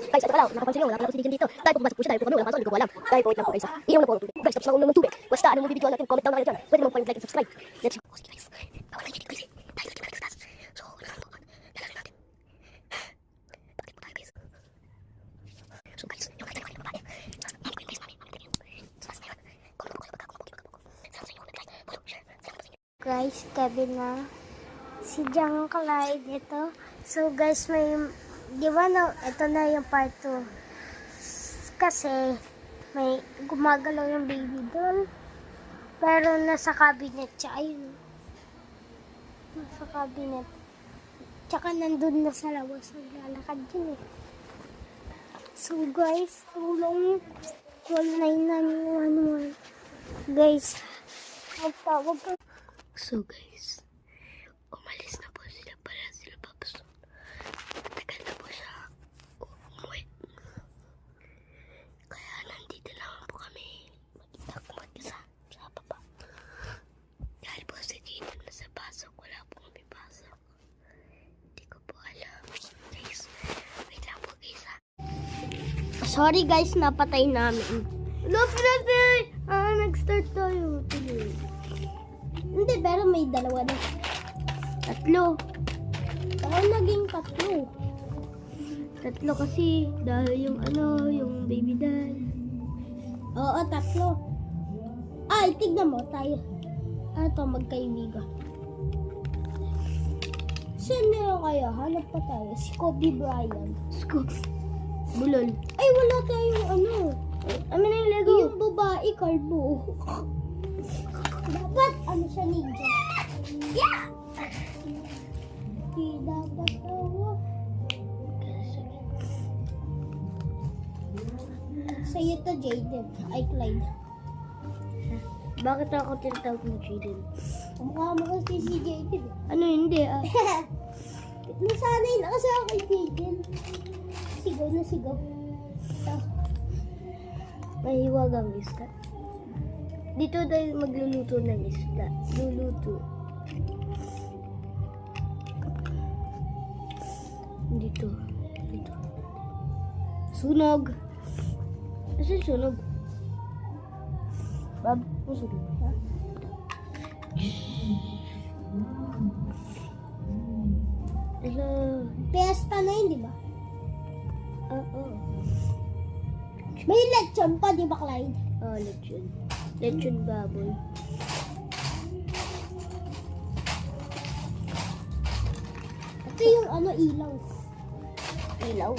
Guys, ito pala, nakapansin nyo, wala pala ako si Deacon dito. Dahil po pumasok po siya, dahil po kami, wala pasok, hindi ko po alam. Dahil po, wait lang po guys. Iyaw na po ang tubig. Guys, tapos na ako ng tubig. Basta, anong mabibidyoan natin, comment down na kayo dyan. Pwede mo po like and subscribe. Let's go. Sige guys, bawal tayo dito guys. Dahil dito balik sa taas. So, ano lang po, lalawin natin. Bakit po tayo guys? So guys, yung kahit tayo kanina babae. Mami ko yun guys, mami ko yun. Sa taas na yun. Comment po kayo pagkakumabuki. Salamat sa inyo, like, follow, share. Salamat sa inyo. Guys, gabi na. Si Jang Clyde ito. So guys, di ba no, ito na yung part 2. Kasi may gumagalaw yung baby doll. Pero nasa cabinet siya. Ayun. Nasa cabinet. Tsaka nandun na sa labas. Naglalakad yun eh. So guys, tulong. 1991. Guys, magtawag ka. So guys, umalis na po sila para sila papasok. Matagal na po siya umuwi. Kaya nandito naman po kami mag-isa sa baba. Dahil po sa dito na sa pasok, wala po kami pasok. Hindi ko po alam. Guys, wait lang po guys ha. Sorry guys, napatay namin. Love natin! Nag-start tayo. Hindi, pero may dalawa na. Tatlo. Parang naging tatlo. Tatlo kasi dahil yung yung baby doll. Oo, tatlo. Ay, tignan mo, tayo. Ito, magkaibigan. Sino kayo? Hanap pa tayo. Si Kobe Bryant. Bulol. Ay, wala tayong ano. Ano na yung Lego? Yung babae, kalbo. Dapat, ano siya, ninja. Yeah! Di dapat tawa. Sa'yo to, Jaden. Ay, Clyde. Bakit ako tinatawag mo Jaden? Mukha mo kasi si Jaden. Ano hindi ah? Nasanay na kasi ako kay Jaden. Sigaw na sigaw. May hiwagang isda. Dito tayo magluluto ng isda. Luluto. Dito. Dito. Sunog. Kasi sunog. Bab, sunog. Ha? Hello. Pesta na yun, di ba? Oo. May lechon pa, di ba, Clyde? Oh, lechon. Lechon baboy. Ito yung ano, ilaw. Ilaw.